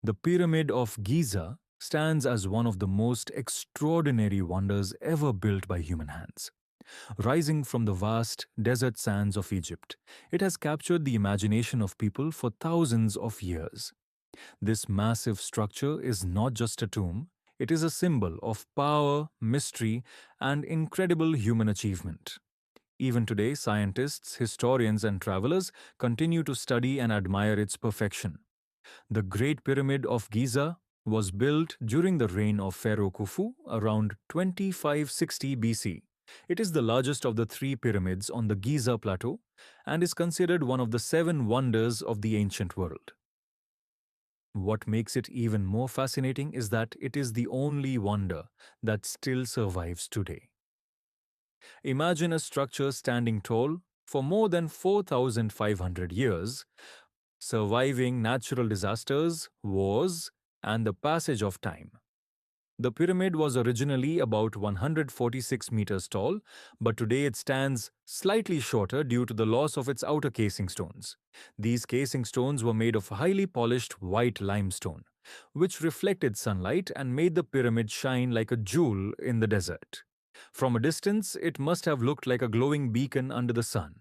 The Pyramid of Giza stands as one of the most extraordinary wonders ever built by human hands. Rising from the vast desert sands of Egypt, it has captured the imagination of people for thousands of years. This massive structure is not just a tomb, it is a symbol of power, mystery, and incredible human achievement. Even today, scientists, historians, and travelers continue to study and admire its perfection. The Great Pyramid of Giza was built during the reign of Pharaoh Khufu around 2560 BC. It is the largest of the three pyramids on the Giza plateau and is considered one of the seven wonders of the ancient world. What makes it even more fascinating is that it is the only wonder that still survives today. Imagine a structure standing tall for more than 4,500 years, surviving natural disasters, wars, and the passage of time. The pyramid was originally about 146 meters tall, but today it stands slightly shorter due to the loss of its outer casing stones. These casing stones were made of highly polished white limestone, which reflected sunlight and made the pyramid shine like a jewel in the desert. From a distance, it must have looked like a glowing beacon under the sun.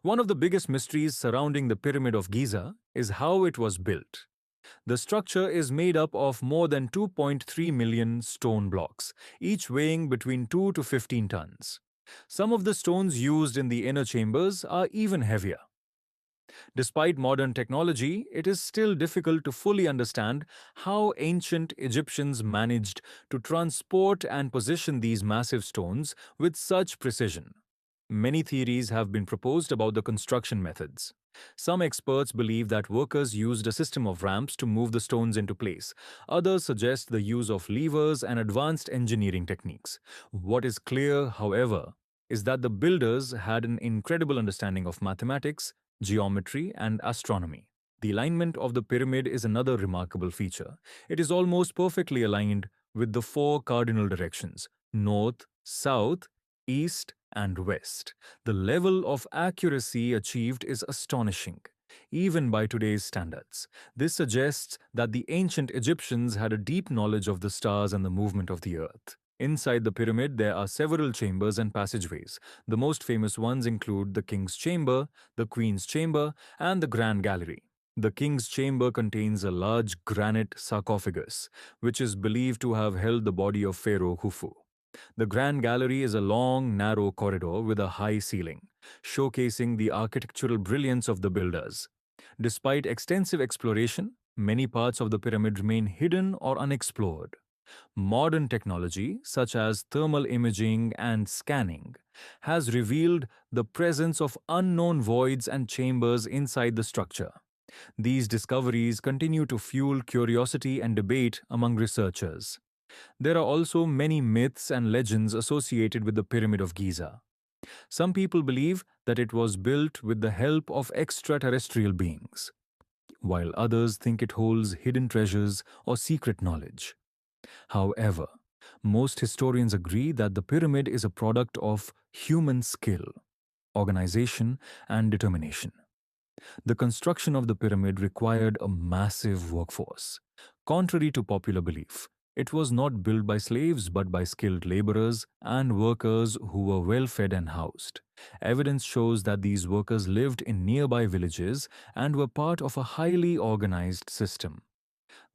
One of the biggest mysteries surrounding the Pyramid of Giza is how it was built. The structure is made up of more than 2.3 million stone blocks, each weighing between 2 to 15 tons. Some of the stones used in the inner chambers are even heavier. Despite modern technology, it is still difficult to fully understand how ancient Egyptians managed to transport and position these massive stones with such precision. Many theories have been proposed about the construction methods. Some experts believe that workers used a system of ramps to move the stones into place. Others suggest the use of levers and advanced engineering techniques. What is clear, however, is that the builders had an incredible understanding of mathematics, geometry, and astronomy. The alignment of the pyramid is another remarkable feature. It is almost perfectly aligned with the four cardinal directions: north, south, east, and west. The level of accuracy achieved is astonishing, even by today's standards. This suggests that the ancient Egyptians had a deep knowledge of the stars and the movement of the earth. Inside the pyramid, there are several chambers and passageways. The most famous ones include the King's Chamber, the Queen's Chamber, and the Grand Gallery. The King's Chamber contains a large granite sarcophagus, which is believed to have held the body of Pharaoh Khufu. The Grand Gallery is a long, narrow corridor with a high ceiling, showcasing the architectural brilliance of the builders. Despite extensive exploration, many parts of the pyramid remain hidden or unexplored. Modern technology, such as thermal imaging and scanning, has revealed the presence of unknown voids and chambers inside the structure. These discoveries continue to fuel curiosity and debate among researchers. There are also many myths and legends associated with the Pyramid of Giza. Some people believe that it was built with the help of extraterrestrial beings, while others think it holds hidden treasures or secret knowledge. However, most historians agree that the pyramid is a product of human skill, organization, and determination. The construction of the pyramid required a massive workforce. Contrary to popular belief, it was not built by slaves but by skilled laborers and workers who were well fed and housed. Evidence shows that these workers lived in nearby villages and were part of a highly organized system.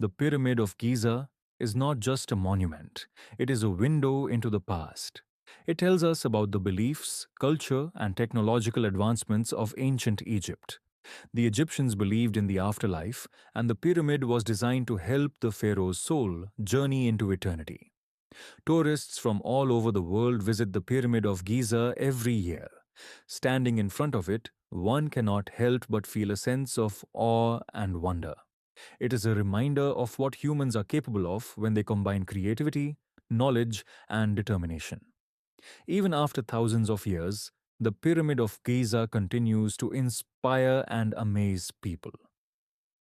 The Pyramid of Giza is not just a monument, it is a window into the past. It tells us about the beliefs, culture, and technological advancements of ancient Egypt. The Egyptians believed in the afterlife, and the pyramid was designed to help the pharaoh's soul journey into eternity. Tourists from all over the world visit the Pyramid of Giza every year. Standing in front of it, one cannot help but feel a sense of awe and wonder. It is a reminder of what humans are capable of when they combine creativity, knowledge, and determination. Even after thousands of years, the Pyramid of Giza continues to inspire and amaze people.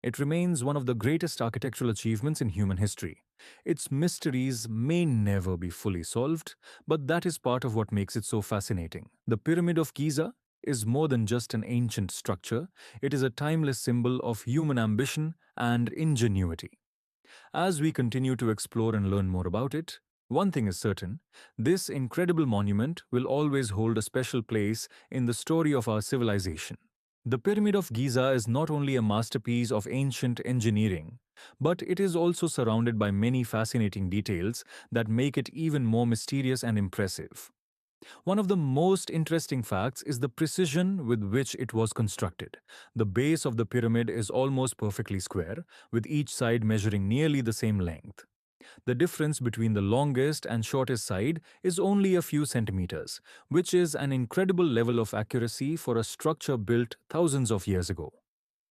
It remains one of the greatest architectural achievements in human history. Its mysteries may never be fully solved, but that is part of what makes it so fascinating. The Pyramid of Giza is more than just an ancient structure, it is a timeless symbol of human ambition and ingenuity. As we continue to explore and learn more about it, one thing is certain: this incredible monument will always hold a special place in the story of our civilization. The Pyramid of Giza is not only a masterpiece of ancient engineering, but it is also surrounded by many fascinating details that make it even more mysterious and impressive. One of the most interesting facts is the precision with which it was constructed. The base of the pyramid is almost perfectly square, with each side measuring nearly the same length. The difference between the longest and shortest side is only a few centimeters, which is an incredible level of accuracy for a structure built thousands of years ago.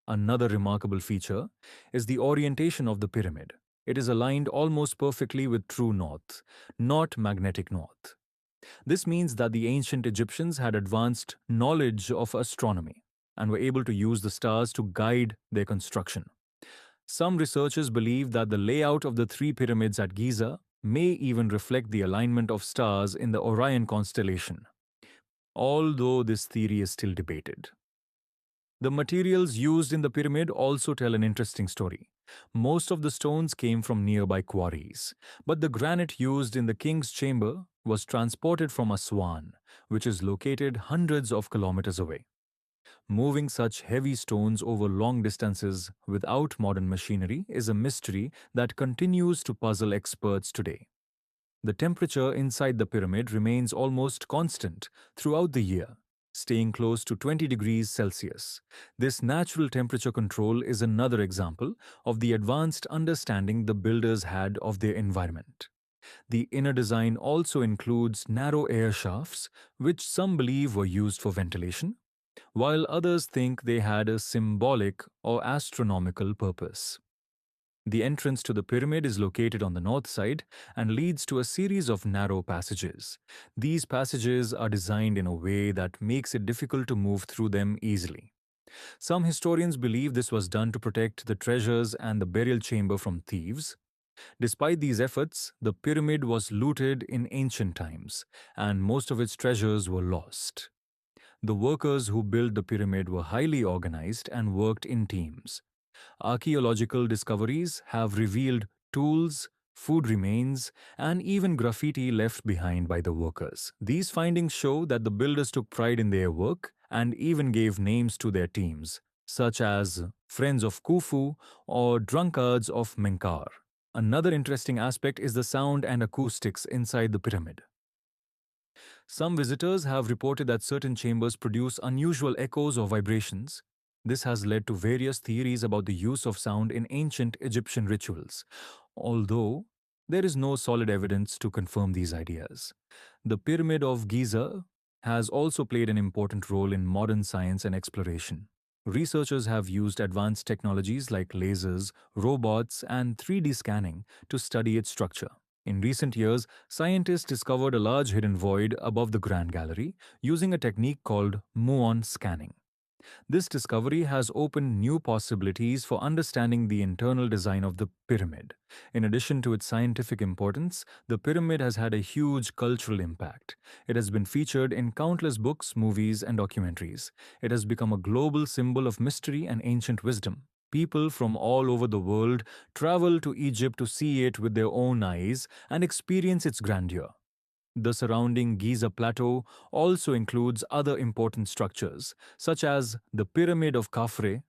Another remarkable feature is the orientation of the pyramid. It is aligned almost perfectly with true north, not magnetic north. This means that the ancient Egyptians had advanced knowledge of astronomy and were able to use the stars to guide their construction. Some researchers believe that the layout of the three pyramids at Giza may even reflect the alignment of stars in the Orion constellation, although this theory is still debated. The materials used in the pyramid also tell an interesting story. Most of the stones came from nearby quarries, but the granite used in the king's chamber was transported from Aswan, which is located hundreds of kilometers away. Moving such heavy stones over long distances without modern machinery is a mystery that continues to puzzle experts today. The temperature inside the pyramid remains almost constant throughout the year, staying close to 20 degrees Celsius. This natural temperature control is another example of the advanced understanding the builders had of their environment. The inner design also includes narrow air shafts, which some believe were used for ventilation, while others think they had a symbolic or astronomical purpose. The entrance to the pyramid is located on the north side and leads to a series of narrow passages. These passages are designed in a way that makes it difficult to move through them easily. Some historians believe this was done to protect the treasures and the burial chamber from thieves. Despite these efforts, the pyramid was looted in ancient times, and most of its treasures were lost. The workers who built the pyramid were highly organized and worked in teams. Archaeological discoveries have revealed tools, food remains, and even graffiti left behind by the workers. These findings show that the builders took pride in their work and even gave names to their teams, such as Friends of Khufu or Drunkards of Menkar. Another interesting aspect is the sound and acoustics inside the pyramid. Some visitors have reported that certain chambers produce unusual echoes or vibrations. This has led to various theories about the use of sound in ancient Egyptian rituals, although there is no solid evidence to confirm these ideas. The Pyramid of Giza has also played an important role in modern science and exploration. Researchers have used advanced technologies like lasers, robots, and 3D scanning to study its structure. In recent years, scientists discovered a large hidden void above the Grand Gallery using a technique called muon scanning. This discovery has opened new possibilities for understanding the internal design of the pyramid. In addition to its scientific importance, the pyramid has had a huge cultural impact. It has been featured in countless books, movies, and documentaries. It has become a global symbol of mystery and ancient wisdom. People from all over the world travel to Egypt to see it with their own eyes and experience its grandeur. The surrounding Giza Plateau also includes other important structures, such as the Pyramid of Khafre,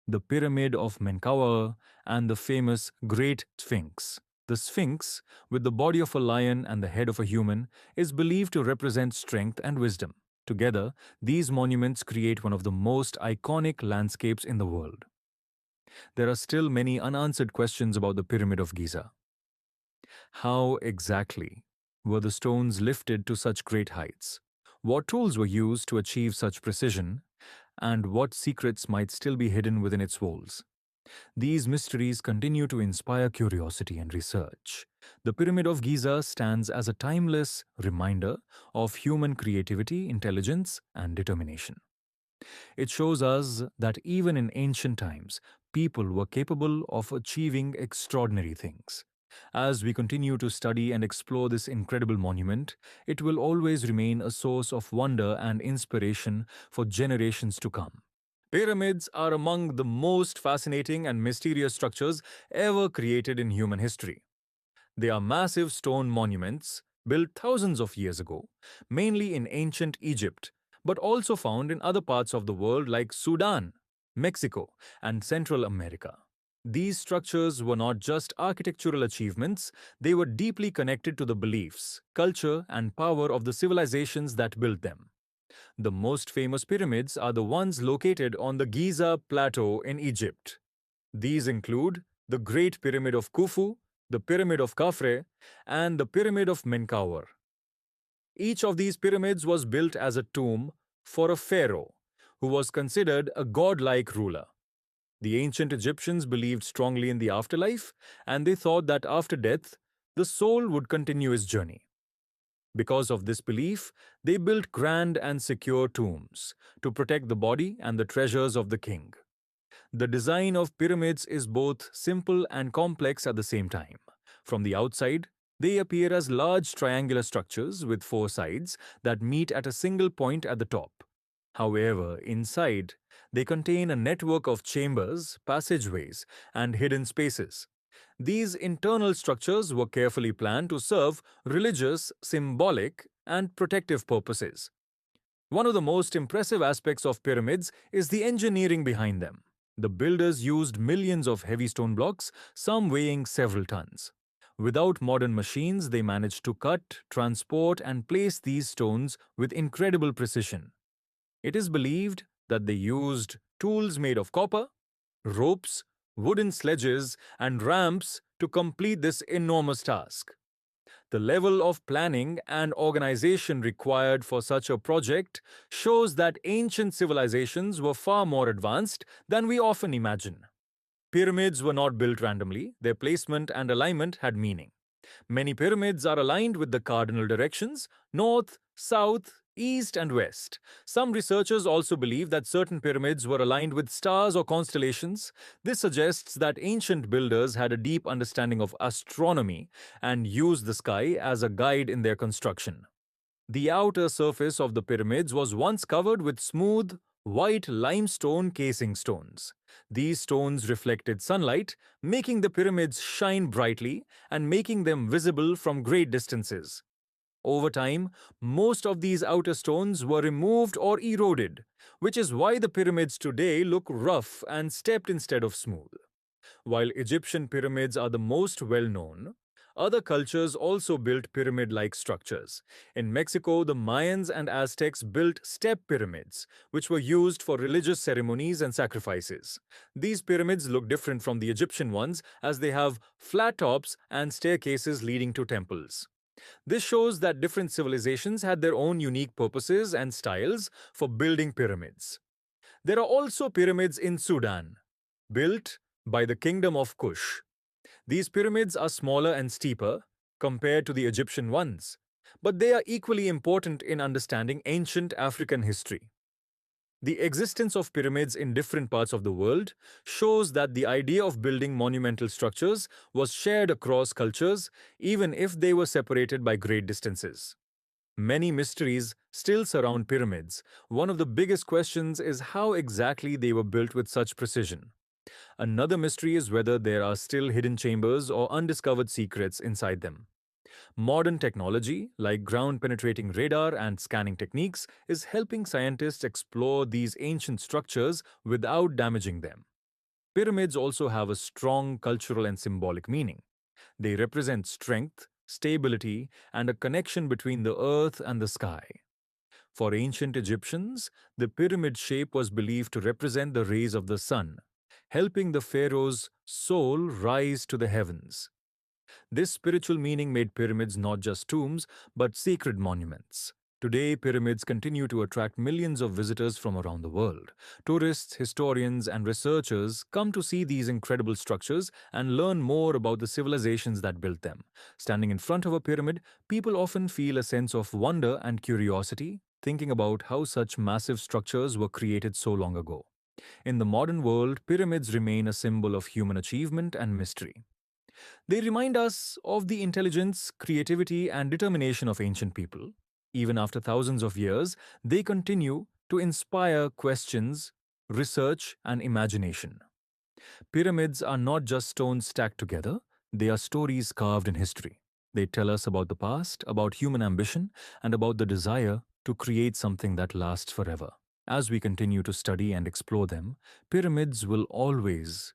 the Pyramid of Menkaure, and the famous Great Sphinx. The Sphinx, with the body of a lion and the head of a human, is believed to represent strength and wisdom. Together, these monuments create one of the most iconic landscapes in the world. There are still many unanswered questions about the Pyramid of Giza. How exactly were the stones lifted to such great heights? What tools were used to achieve such precision? And what secrets might still be hidden within its walls? These mysteries continue to inspire curiosity and research. The Pyramid of Giza stands as a timeless reminder of human creativity, intelligence, and determination. It shows us that even in ancient times, people were capable of achieving extraordinary things. As we continue to study and explore this incredible monument, it will always remain a source of wonder and inspiration for generations to come. Pyramids are among the most fascinating and mysterious structures ever created in human history. They are massive stone monuments built thousands of years ago, mainly in ancient Egypt, but also found in other parts of the world like Sudan, Mexico, and Central America. These structures were not just architectural achievements, they were deeply connected to the beliefs, culture, and power of the civilizations that built them. The most famous pyramids are the ones located on the Giza Plateau in Egypt. These include the Great Pyramid of Khufu, the Pyramid of Khafre, and the Pyramid of Menkaure. Each of these pyramids was built as a tomb for a pharaoh, who was considered a godlike ruler. The ancient Egyptians believed strongly in the afterlife, and they thought that after death, the soul would continue its journey. Because of this belief, they built grand and secure tombs to protect the body and the treasures of the king. The design of pyramids is both simple and complex at the same time. From the outside, they appear as large triangular structures with four sides that meet at a single point at the top. However, inside, they contain a network of chambers, passageways, and hidden spaces. These internal structures were carefully planned to serve religious, symbolic, and protective purposes. One of the most impressive aspects of pyramids is the engineering behind them. The builders used millions of heavy stone blocks, some weighing several tons. Without modern machines, they managed to cut, transport, and place these stones with incredible precision. It is believed that they used tools made of copper, ropes, wooden sledges, and ramps to complete this enormous task. The level of planning and organization required for such a project shows that ancient civilizations were far more advanced than we often imagine. Pyramids were not built randomly, their placement and alignment had meaning. Many pyramids are aligned with the cardinal directions north, south, east, and west. Some researchers also believe that certain pyramids were aligned with stars or constellations. This suggests that ancient builders had a deep understanding of astronomy and used the sky as a guide in their construction. The outer surface of the pyramids was once covered with smooth, white limestone casing stones. These stones reflected sunlight, making the pyramids shine brightly and making them visible from great distances. Over time, most of these outer stones were removed or eroded, which is why the pyramids today look rough and stepped instead of smooth. While Egyptian pyramids are the most well known, other cultures also built pyramid like structures. In Mexico, the Mayans and Aztecs built step pyramids, which were used for religious ceremonies and sacrifices. These pyramids look different from the Egyptian ones as they have flat tops and staircases leading to temples. This shows that different civilizations had their own unique purposes and styles for building pyramids. There are also pyramids in Sudan, built by the Kingdom of Kush. These pyramids are smaller and steeper compared to the Egyptian ones, but they are equally important in understanding ancient African history. The existence of pyramids in different parts of the world shows that the idea of building monumental structures was shared across cultures, even if they were separated by great distances. Many mysteries still surround pyramids. One of the biggest questions is how exactly they were built with such precision. Another mystery is whether there are still hidden chambers or undiscovered secrets inside them. Modern technology, like ground penetrating radar and scanning techniques, is helping scientists explore these ancient structures without damaging them. Pyramids also have a strong cultural and symbolic meaning. They represent strength, stability, and a connection between the earth and the sky. For ancient Egyptians, the pyramid shape was believed to represent the rays of the sun, helping the pharaoh's soul rise to the heavens. This spiritual meaning made pyramids not just tombs, but sacred monuments. Today, pyramids continue to attract millions of visitors from around the world. Tourists, historians, and researchers come to see these incredible structures and learn more about the civilizations that built them. Standing in front of a pyramid, people often feel a sense of wonder and curiosity, thinking about how such massive structures were created so long ago. In the modern world, pyramids remain a symbol of human achievement and mystery. They remind us of the intelligence, creativity, and determination of ancient people. Even after thousands of years, they continue to inspire questions research, and imagination. Pyramids are not just stones stacked together, they are stories carved in history. They tell us about the past, about human ambition, and about the desire to create something that lasts forever. As we continue to study and explore them, pyramids will always